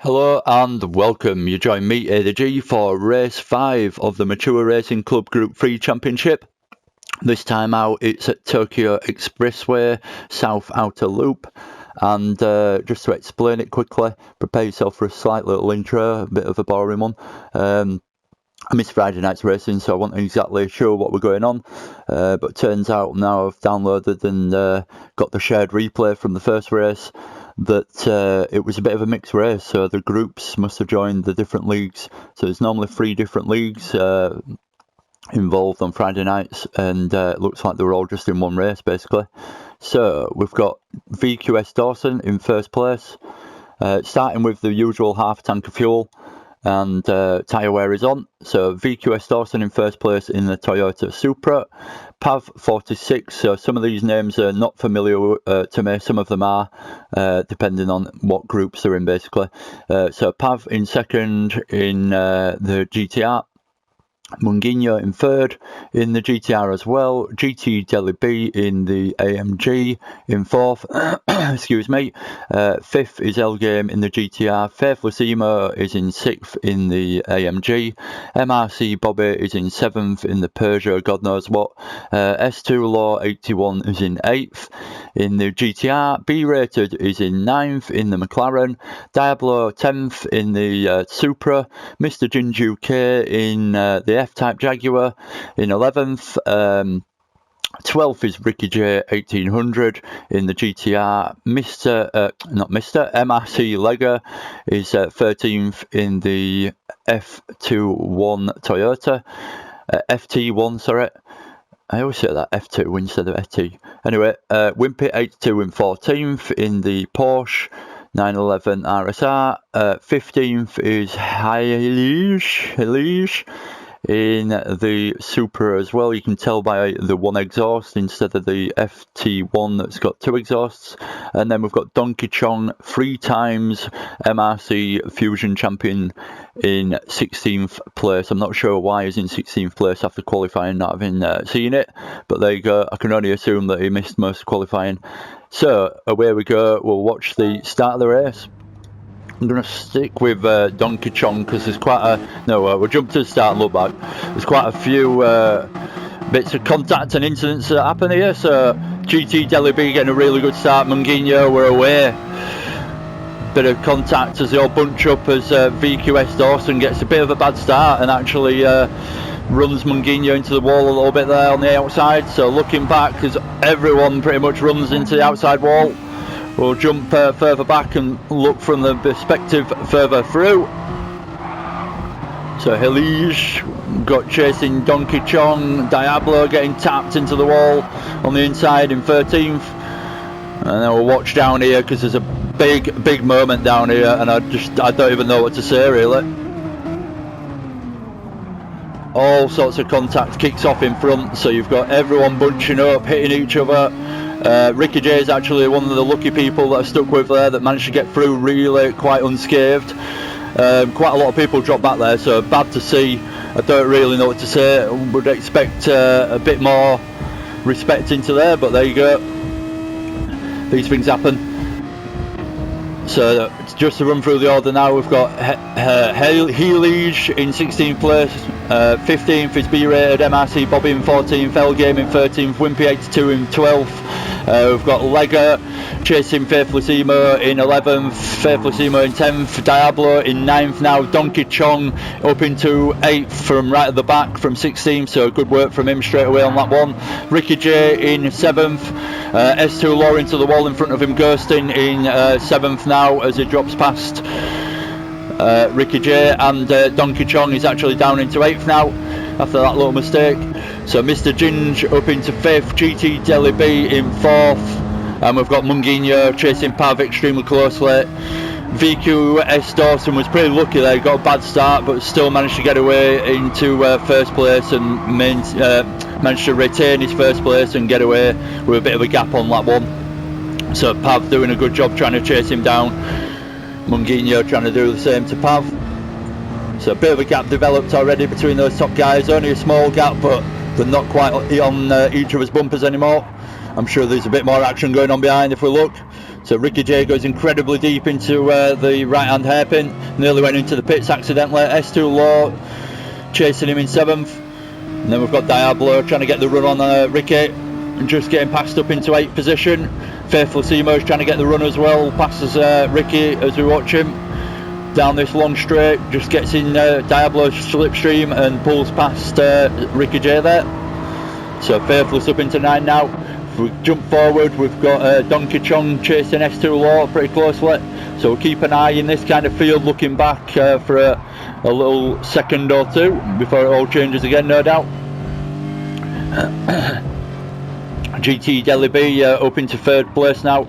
Hello and welcome. You join me, A the G, for race 5 of the Mature Racing Club Group 3 Championship. This time out it's at Tokyo Expressway, South Outer Loop. And just to explain it quickly, prepare yourself for a slight little intro, a bit of a boring one. I missed Friday night's racing, so I wasn't exactly sure what were going on. But turns out now I've downloaded and got the shared replay from the first race that it was a bit of a mixed race, so the groups must have joined the different leagues. So there's normally 3 different leagues involved on Friday nights, and it looks like they were all just in one race basically. So we've got VQS Dawson in first place, starting with the usual half tank of fuel, and tyre wear is on. So VQS Dawson in first place in the Toyota Supra. Pav 46, so some of these names are not familiar to me, some of them are, depending on what groups they're in basically. So Pav in second in the GTR. Munguinho in third in the GTR as well. GT Deli B in the AMG in fourth. Excuse me. Fifth is L Game in the GTR. Faithless Emo is in sixth in the AMG. MRC Bobby is in seventh in the Peugeot, God knows what. S2 Law 81 is in eighth in the GTR. B Rated is in ninth in the McLaren. Diablo 10th in the Supra. Mr. Jinju K in the F-Type Jaguar in 11th. 12th is Ricky J 1800 in the GTR. MRC Lega is 13th in the F21 Toyota. FT1, sorry. I always say that F2 instead of FT. Anyway, Wimpy 82 in 14th in the Porsche 911 RSR. 15th is Heilige in the Supra as well. You can tell by the one exhaust instead of the FT1 that's got 2 exhausts. And then we've got Donkey Chong, 3 times MRC Fusion champion, in 16th place. I'm not sure why he's in 16th place after qualifying, not having seen it, but there you go. I can only assume that he missed most qualifying. So away we go. We'll watch the start of the race. I'm going to stick with Donkey Chong because there's quite a... we'll jump to the start and look back. There's quite a few bits of contact and incidents that happen here. So GT Deli B getting a really good start. Munguinho, we're away. Bit of contact as they all bunch up as VQS Dawson gets a bit of a bad start and actually runs Munguinho into the wall a little bit there on the outside. So looking back, because everyone pretty much runs into the outside wall, we'll jump further back and look from the perspective further through. So Heilige got chasing Donkey Chong. Diablo getting tapped into the wall on the inside in 13th. And then we'll watch down here because there's a big moment down here, and I don't even know what to say really. All sorts of contact kicks off in front, so you've got everyone bunching up, hitting each other. Ricky J is actually one of the lucky people that I stuck with there that managed to get through really quite unscathed. Quite a lot of people dropped back there, so bad to see. I don't really know what to say. I would expect a bit more respect into there, but there you go. These things happen. So just to run through the order now, we've got Heilige in 16th place, 15th is B-Rated, MRC Bobby in 14th, L Game in 13th, Wimpy 82 in 12th, we've got Lega chasing Faithless Emo in 11th, Faithless Emo in 10th, Diablo in 9th now, Donkey Chong up into 8th from right at the back from 16th, so good work from him straight away on that one. Ricky J in 7th, S2 Law into the wall in front of him, ghosting in 7th now as he drops past Ricky J, and Donkey Chong is actually down into 8th now after that little mistake. So Mr. Ginge up into 5th, GT Deli B in 4th, and we've got Munguinho chasing Pav extremely closely. VQS Dawson was pretty lucky there, got a bad start but still managed to get away into first place and managed to retain his first place and get away with a bit of a gap on that one. So Pav doing a good job trying to chase him down. Munguinho trying to do the same to Pav. So a bit of a gap developed already between those top guys, only a small gap, but they're not quite on each other's bumpers anymore. I'm sure there's a bit more action going on behind if we look. So Ricky J goes incredibly deep into the right hand hairpin, nearly went into the pits accidentally. S2 Law chasing him in 7th, and then we've got Diablo trying to get the run on Ricky, and just getting passed up into 8th position. Faithful Simo's trying to get the run as well, passes Ricky as we watch him down this long straight, just gets in Diablo's slipstream and pulls past Ricky J there. So Faithless up into 9 now. If we jump forward, we've got Donkey Chong chasing S2 Law pretty closely, so we'll keep an eye in this kind of field, looking back for a little second or two before it all changes again, no doubt. GT Delhi B up into 3rd place now.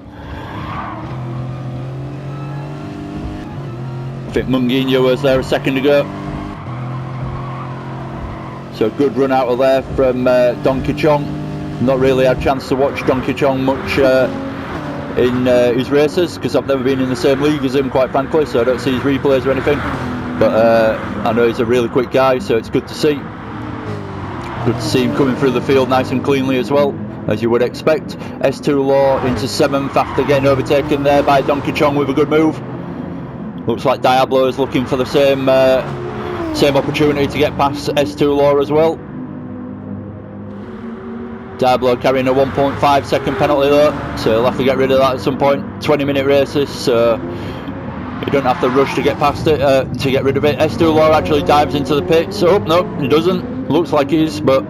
I think Munginho was there a second ago. So a good run out of there from Donkey Chong. Not really had a chance to watch Donkey Chong much in his races, because I've never been in the same league as him, quite frankly, so I don't see his replays or anything. But I know he's a really quick guy, so it's good to see. Good to see him coming through the field nice and cleanly as well, as you would expect. S2 Law into 7th after getting overtaken there by Donkey Chong with a good move. Looks like Diablo is looking for the same opportunity to get past S2 Law as well. Diablo carrying a 1.5 second penalty though, so he'll have to get rid of that at some point. 20-minute races, so you don't have to rush to get past it, to get rid of it. S2 Law actually dives into the pits. Oh, no, he doesn't. Looks like he is, but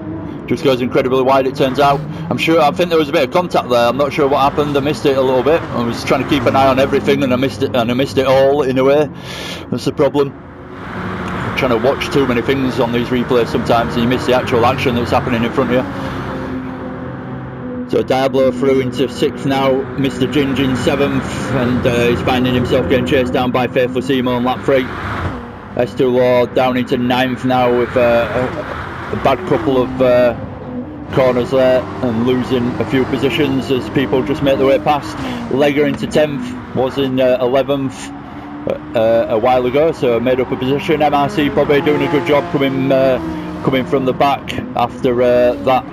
just goes incredibly wide, it turns out. I think there was a bit of contact there. I'm not sure what happened. I missed it a little bit. I was trying to keep an eye on everything, and I missed it all in a way. That's the problem. I'm trying to watch too many things on these replays sometimes, and you miss the actual action that's happening in front of you. So Diablo through into 6th now, Mr. Ginge in 7th, and he's finding himself getting chased down by Faithful Simo on lap 3. S2 Law down into 9th now with a bad couple of corners there, and losing a few positions as people just make their way past. Legger into 10th, was in 11th a while ago, so made up a position. MRC probably doing a good job coming from the back after that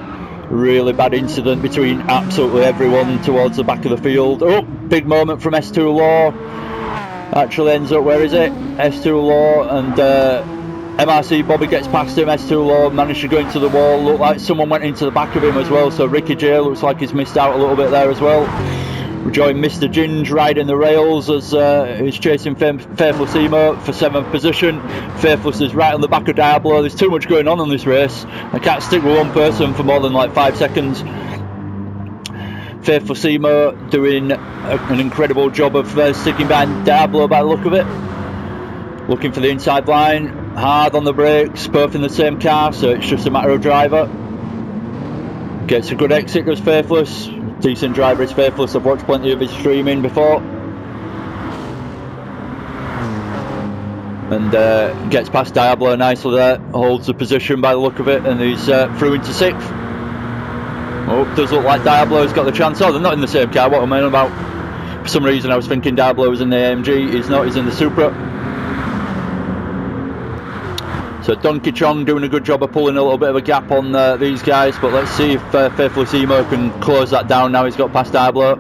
really bad incident between absolutely everyone towards the back of the field. Oh, big moment from S2 Law. Actually ends up, where is it? S2 Law and MRC Bobby gets past him. S2 Law managed to go into the wall. Looked like someone went into the back of him as well, so Ricky J looks like he's missed out a little bit there as well. We join Mr. Ginge riding the rails as he's chasing Faithful Simo for 7th position. Faithless is right on the back of Diablo. There's too much going on in this race. I can't stick with one person for more than like 5 seconds. Faithful Simo doing an incredible job of sticking behind Diablo by the look of it. Looking for the inside line, hard on the brakes, both in the same car, so it's just a matter of driver. Gets a good exit, goes Faithless. Decent driver is Faithless. I've watched plenty of his streaming before. And gets past Diablo nicely there, holds the position by the look of it, and he's through into 6th. Oh, does look like Diablo's got the chance. Oh, they're not in the same car, what am I on about? For some reason I was thinking Diablo was in the AMG, he's not, he's in the Supra. So Donkey Chong doing a good job of pulling a little bit of a gap on these guys, but let's see if Faithful Simo can close that down now he's got past Diablo.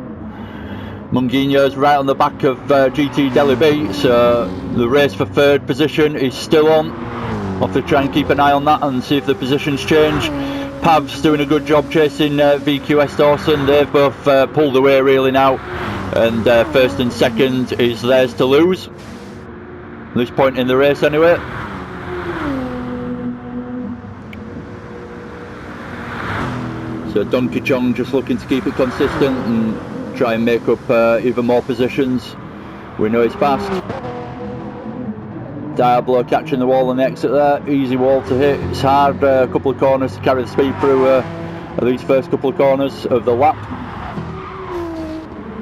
Munginho's right on the back of GT Delhi B, so the race for 3rd position is still on. I'll have to try and keep an eye on that and see if the positions change. Pav's doing a good job chasing VQS Dawson. They've both pulled away really now, and 1st and 2nd is theirs to lose at this point in the race anyway. So Donkey Chong just looking to keep it consistent and try and make up even more positions. We know he's fast. Diablo catching the wall on the exit there, easy wall to hit. It's hard, a couple of corners to carry the speed through these first couple of corners of the lap.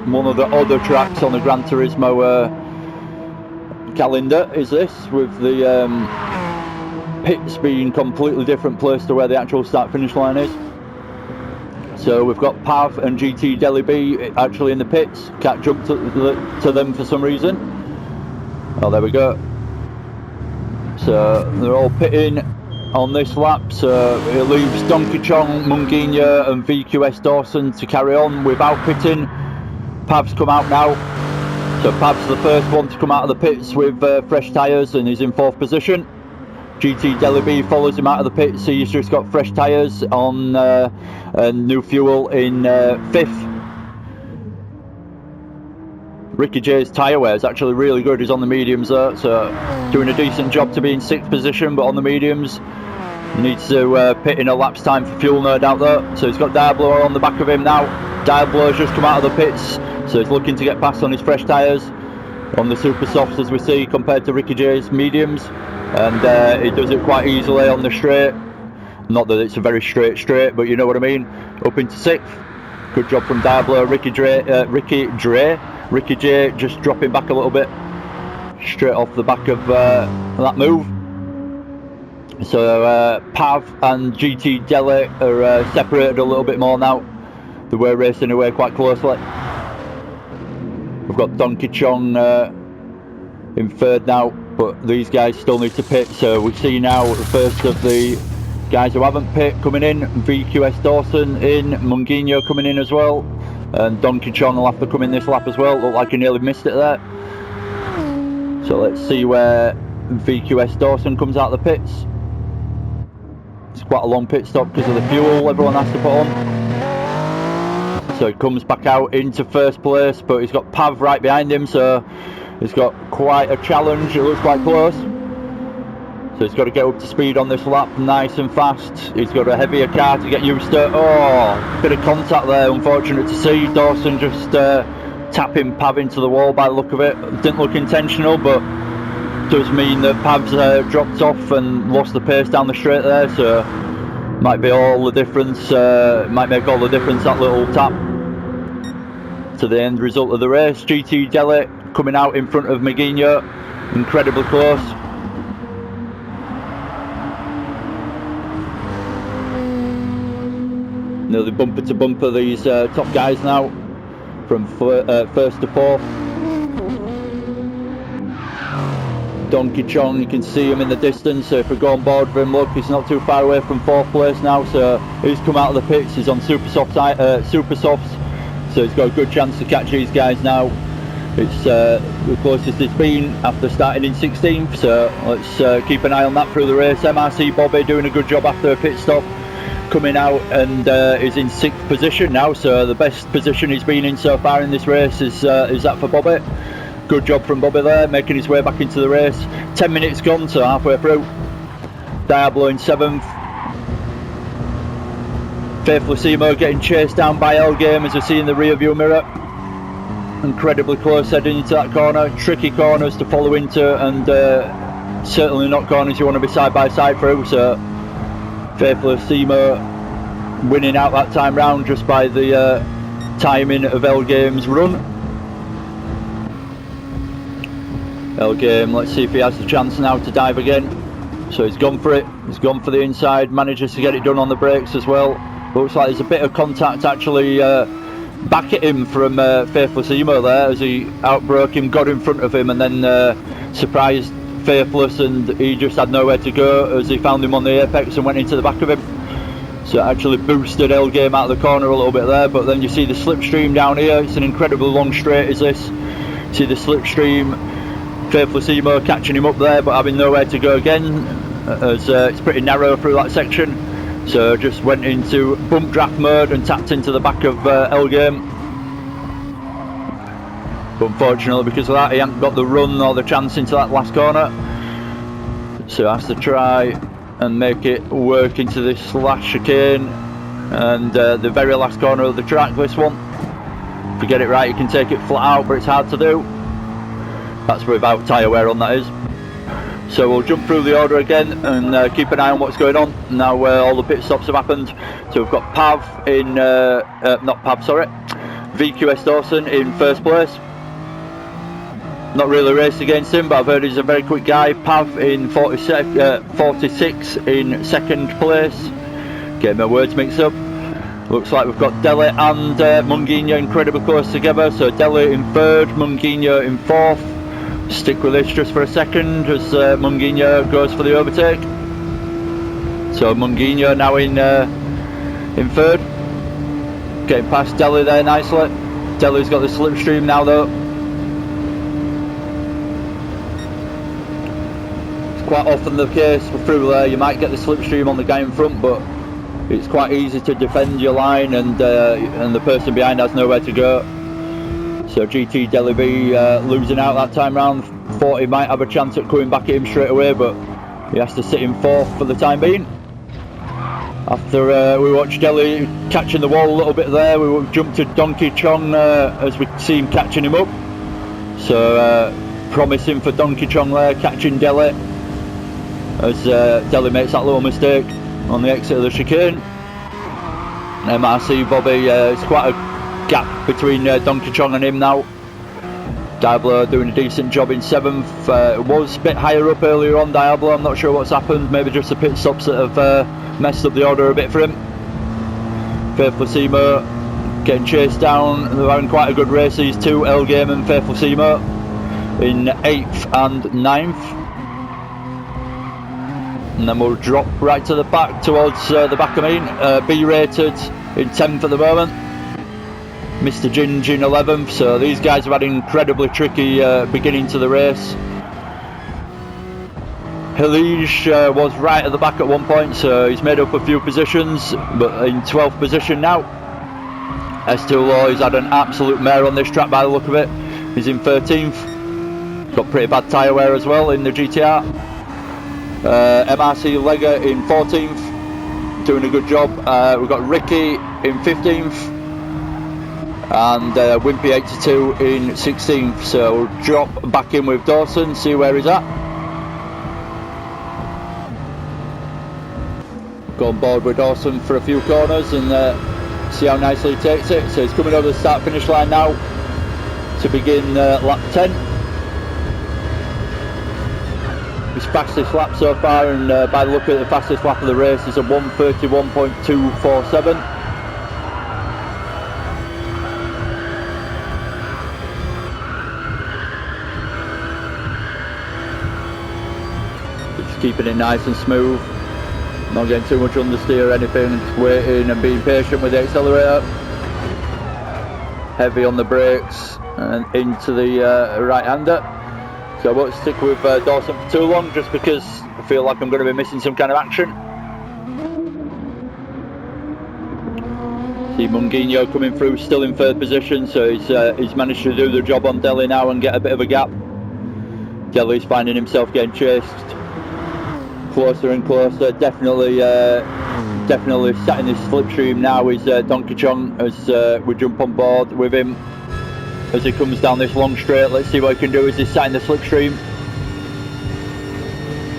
One of the other tracks on the Gran Turismo calendar is this, with the pits being completely different place to where the actual start finish line is. So we've got Pav and GT Delhi B actually in the pits. Can't jump to them for some reason. Oh, there we go. So they're all pitting on this lap, so it leaves Donkey Chong, Munginia and VQS Dawson to carry on without pitting. Pav's come out now, so Pav's the first one to come out of the pits with fresh tyres and he's in 4th position. GT Deliby follows him out of the pits, he's just got fresh tyres on and new fuel in 5th. Ricky J's tyre wear is actually really good, he's on the mediums there, so doing a decent job to be in 6th position, but on the mediums. Needs to pit in a lap's time for fuel, no doubt there. So he's got Diablo on the back of him now. Diablo's just come out of the pits, so he's looking to get past on his fresh tyres. On the super softs, as we see, compared to Ricky J's mediums. And he does it quite easily on the straight. Not that it's a very straight, but you know what I mean. Up into 6th. Good job from Diablo. Ricky J just dropping back a little bit. Straight off the back of that move. So Pav and GT Deli are separated a little bit more now. They were racing away quite closely. We've got Donkey Chong in 3rd now, but these guys still need to pit. So we see now the first of the guys who haven't pit coming in. VQS Dawson in, Munginho coming in as well, and Donkey Chong will have to come in this lap as well. Looked like he nearly missed it there. So let's see where VQS Dawson comes out of the pits. It's quite a long pit stop because of the fuel everyone has to put on. So he comes back out into 1st place, but he's got Pav right behind him, so he's got quite a challenge. It looks quite close. So he's got to get up to speed on this lap nice and fast. He's got a heavier car to get used to. Oh, bit of contact there, unfortunate to see. Dawson just tapping Pav into the wall by the look of it. Didn't look intentional, but does mean that Pav's dropped off and lost the pace down the straight there, so might be all the difference, might make all the difference, that little tap to the end result of the race. GT Deli coming out in front of Munginho, incredibly close. Nearly bumper to bumper these top guys now, from 1st to 4th. Donkey Chong, you can see him in the distance, so if we go on board with him, look, he's not too far away from 4th place now, so he's come out of the pits, he's on super softs, so he's got a good chance to catch these guys now. It's the closest it's been after starting in 16th, so let's keep an eye on that through the race. MRC Bobby doing a good job after a pit stop, coming out and is in 6th position now, so the best position he's been in so far in this race is that for Bobby. Good job from Bobby there, making his way back into the race. 10 minutes gone, so halfway through. Diablo in 7th. Faithlessimo getting chased down by Elgame, as we see in the rear view mirror. Incredibly close heading into that corner. Tricky corners to follow into, and certainly not corners you want to be side by side through, so Faithlessimo winning out that time round just by the timing of Elgame's run. Elgame, let's see if he has the chance now to dive again. So he's gone for it, he's gone for the inside, manages to get it done on the brakes as well. Looks like there's a bit of contact actually back at him from Faithlessimo there, as he outbroke him, got in front of him, and then surprised Faithless, and he just had nowhere to go as he found him on the apex and went into the back of him. So it actually boosted Elgame out of the corner a little bit there, but then you see the slipstream down here. It's an incredibly long straight, is this. See the slipstream, Faithlessimo catching him up there but having nowhere to go again, as it's pretty narrow through that section, so just went into bump draft mode and tapped into the back of Elgame. But unfortunately because of that he hasn't got the run or the chance into that last corner, so has to try and make it work into this last chicane, and the very last corner of the track, this one. If you get it right you can take it flat out, but it's hard to do. That's without tyre wear on, that is. So we'll jump through the order again and keep an eye on what's going on now all the pit stops have happened. So we've got Pav in, not Pav, sorry, VQS Dawson in 1st place. Not really raced against him, but I've heard he's a very quick guy. Pav in 46 in 2nd place. Getting my words mixed up. Looks like we've got Deli and Munginho incredibly close together. So Deli in 3rd, Munginho in 4th. Stick with this just for a second as Munginho goes for the overtake. So Mungino now in third, getting past Delhi there nicely. Delhi's got the slipstream now though. It's quite often the case through there, you might get the slipstream on the guy in front, but it's quite easy to defend your line, and the person behind has nowhere to go. So GT Delhi B losing out that time round. Thought he might have a chance at coming back at him straight away, but he has to sit in fourth for the time being. After we watched Delhi catching the wall a little bit there, we jumped to Donkey Chong as we see him catching him up. So promising for Donkey Chong there, catching Delhi as Delhi makes that little mistake on the exit of the chicane. MRC Bobby, it's quite a gap between Donkey Chong and him now. Diablo doing a decent job in 7th. Was a bit higher up earlier on, Diablo. I'm not sure what's happened. Maybe just the pit stops that have messed up the order a bit for him. Faithful Simo getting chased down. They're having quite a good race, these two, El Game and Faithful Simo, in 8th and 9th. And then we'll drop right to the back towards the back of me. B-rated in 10th at the moment. Mr. Ginge in 11th. So these guys have had an incredibly tricky beginning to the race. Halij was right at the back at one point, so he's made up a few positions, but in 12th position now. S2 Law, he's had an absolute mare on this track by the look of it. He's in 13th. Got pretty bad tyre wear as well in the GTR. MRC Lega in 14th, doing a good job. We've got Ricky in 15th. And Wimpy 82 in 16th. So we'll drop back in with Dawson, see where he's at. Go on board with Dawson for a few corners and see how nicely he takes it. So he's coming over the start finish line now to begin lap 10. His fastest lap so far, and by the look at the fastest lap of the race is a 1:31.247. Just keeping it nice and smooth. Not getting too much understeer or anything, just waiting and being patient with the accelerator. Heavy on the brakes and into the right-hander. So I won't stick with Dawson for too long, just because I feel like I'm going to be missing some kind of action. See Mungino coming through, still in 3rd position, so he's managed to do the job on Delhi now and get a bit of a gap. Delhi's finding himself getting chased closer and closer. Definitely setting this slipstream now is Donkey Chong as we jump on board with him as he comes down this long straight. Let's see what he can do as he's setting the slipstream.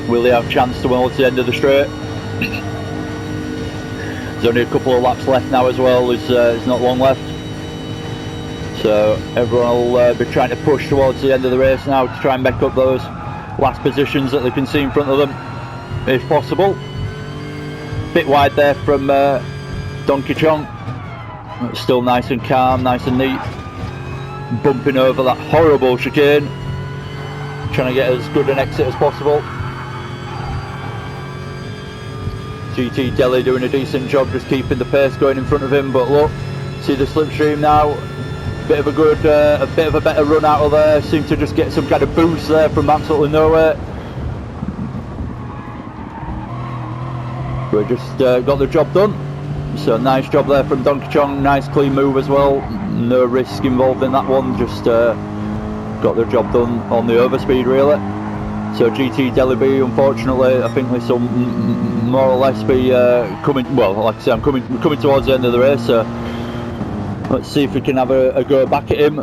Will he have a chance towards the end of the straight? There's only a couple of laps left now as well, there's not long left. So everyone will be trying to push towards the end of the race now to try and make up those last positions that they can see in front of them, if possible. Bit wide there from Donkey Chong. It's still nice and calm, nice and neat. Bumping over that horrible chicane. Trying to get as good an exit as possible. GT Delhi doing a decent job just keeping the pace going in front of him, but look, see the slipstream now. Bit of a better run out of there. Seem to just get some kind of boost there from absolutely nowhere. We just got the job done. So nice job there from Donkey Chong, nice clean move as well. No risk involved in that one, just got the job done on the overspeed really. So GT Delhi B, unfortunately, I think this will more or less be coming, well, like I say, I'm coming towards the end of the race, so let's see if we can have a go back at him.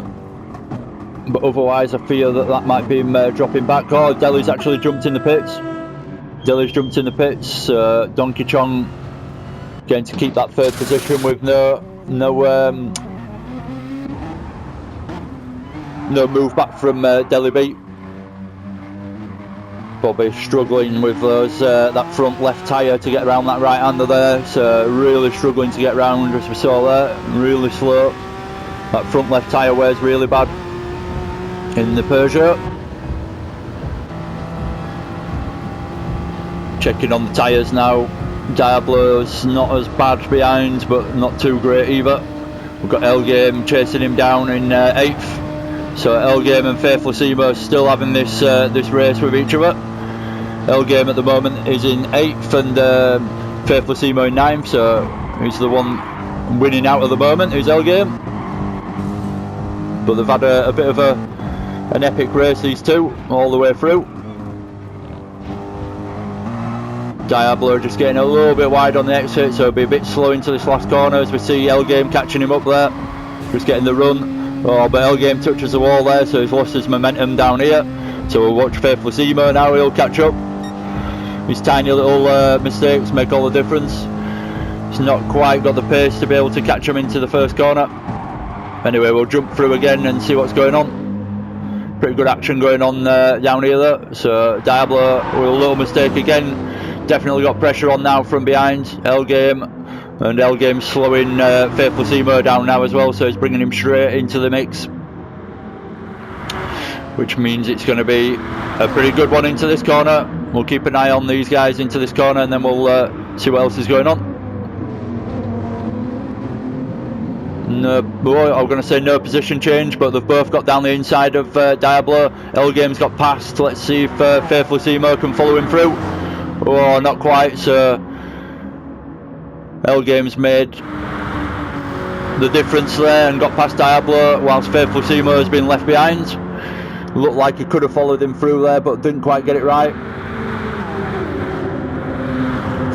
But otherwise I fear that might be him dropping back. Oh, Delhi's actually jumped in the pits. Delhi's jumped in the pits. Donkey Chong getting to keep that 3rd position with no move back from Delhi B. Bobby struggling with those that front left tyre to get around that right-hander there, so really struggling to get round as we saw there, really slow. That front left tyre wears really bad in the Peugeot. Checking on the tyres now, Diablo's not as bad behind, but not too great either. We've got Elgame chasing him down in 8th. So Elgame and Faithlessimo still having this this race with each other. Elgame at the moment is in 8th and Faithlessimo in 9th, so he's the one winning out at the moment, is Elgame. But they've had a bit of an epic race, these two, all the way through. Diablo just getting a little bit wide on the exit, so it'll be a bit slow into this last corner as we see Elgame catching him up there. Just getting the run. Oh, but Elgame touches the wall there, so he's lost his momentum down here. So we'll watch Faithlessimo now, he'll catch up. His tiny little mistakes make all the difference. He's not quite got the pace to be able to catch him into the first corner. Anyway, we'll jump through again and see what's going on. Pretty good action going on down here though. So Diablo with a little mistake again. Definitely got pressure on now from behind Elgame, and Elgame slowing Faithlessimo down now as well, so he's bringing him straight into the mix, which means it's going to be a pretty good one into this corner. We'll keep an eye on these guys into this corner, and then we'll see what else is going on. No, I'm going to say no position change, but they've both got down the inside of Diablo. Elgame's got past. Let's see if Faithlessimo can follow him through. Oh, not quite. So Elgame's made the difference there and got past Diablo, whilst Faithlessimo has been left behind. Looked like he could have followed him through there, but didn't quite get it right.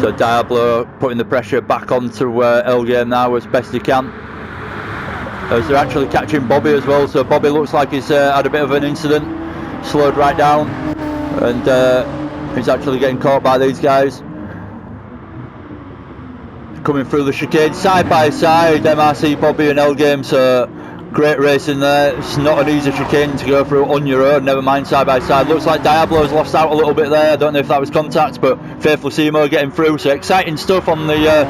So Diablo putting the pressure back onto Elgame now as best he can, as they're actually catching Bobby as well. So Bobby looks like he's had a bit of an incident, slowed right down, and he's actually getting caught by these guys. Coming through the chicane side by side, MRC Bobby and Elgame, so great racing there. It's not an easy chicane to go through on your own, never mind side by side. Looks like Diablo's lost out a little bit there. I don't know if that was contact, but Faithlessimo getting through, so exciting stuff on the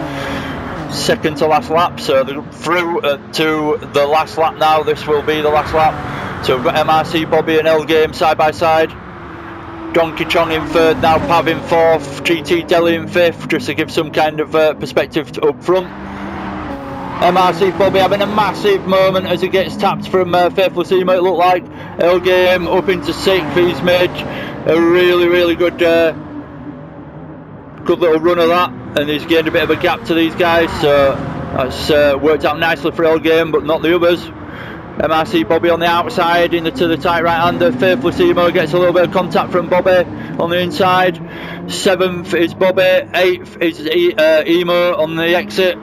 second to last lap. So they're through to the last lap now. This will be the last lap. So we've got MRC Bobby and Elgame side by side. Donkey Chong in 3rd now, Pav in 4th, GT Deli in 5th, just to give some kind of perspective up front. MRC Bobby having a massive moment as he gets tapped from Faithlessimo, it looked like. Elgame up into 6th, he's made a really good little run of that, and he's gained a bit of a gap to these guys, so that's worked out nicely for Elgame, but not the others. MRC Bobby on the outside to the tight right hander. Faithlessimo gets a little bit of contact from Bobby on the inside. 7th is Bobby, 8th is Emo on the exit.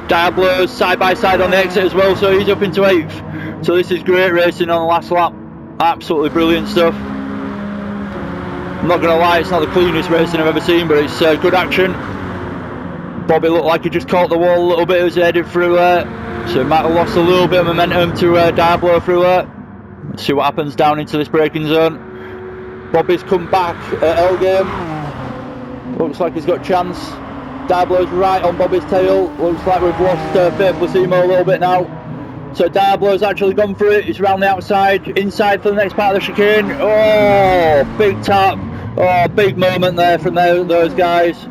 Diablo's side by side on the exit as well, so he's up into 8th. So this is great racing on the last lap, absolutely brilliant stuff. I'm not going to lie, it's not the cleanest racing I've ever seen, but it's good action. Bobby looked like he just caught the wall a little bit as he headed through there. So he might have lost a little bit of momentum to Diablo through there. Let's see what happens down into this braking zone. Bobby's come back at Elgame. Looks like he's got a chance. Diablo's right on Bobby's tail. Looks like we've lost Faithlessimo a little bit now. So Diablo's actually gone for it. He's around the outside, inside for the next part of the chicane. Oh, big tap. Oh, big moment there from those guys.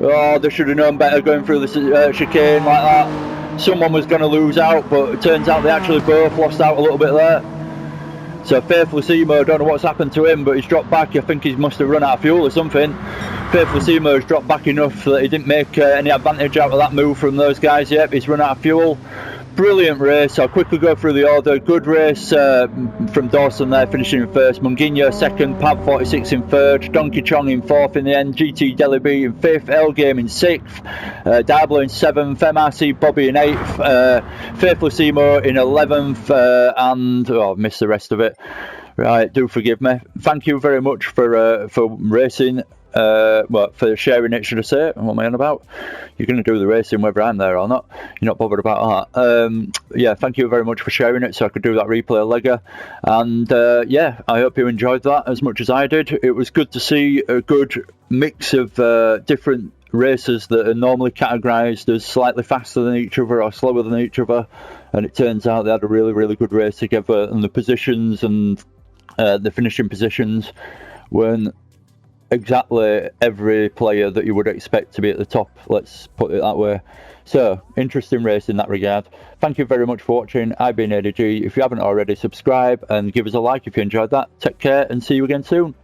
Oh, they should have known better going through the chicane like that. Someone was going to lose out, but it turns out they actually both lost out a little bit there. So Faithlessimo, don't know what's happened to him, but he's dropped back. I think he must have run out of fuel or something. Faithlessimo has dropped back enough that he didn't make any advantage out of that move from those guys yet. He's run out of fuel. Brilliant race. I'll quickly go through the order. Good race from Dawson there, finishing in 1st. Munguinho 2nd, Pav 46 in 3rd, Donkey Chong in 4th in the end, GT Deliby in 5th, Elgame in 6th, Diablo in 7th, MRC Bobby in 8th, Faithlessimo in 11th, and I've missed the rest of it. Right, do forgive me. Thank you very much for racing. For sharing it, should I say? What am I on about? You're going to do the racing whether I'm there or not. You're not bothered about that. Yeah, thank you very much for sharing it so I could do that replay legger. And yeah, I hope you enjoyed that as much as I did. It was good to see a good mix of different races that are normally categorised as slightly faster than each other or slower than each other, and it turns out they had a really good race together, and the positions and the finishing positions weren't exactly every player that you would expect to be at the top, let's put it that way. So, interesting race in that regard. Thank you very much for watching. I've been ADG. If you haven't already, subscribe and give us a like if you enjoyed that. Take care and see you again soon.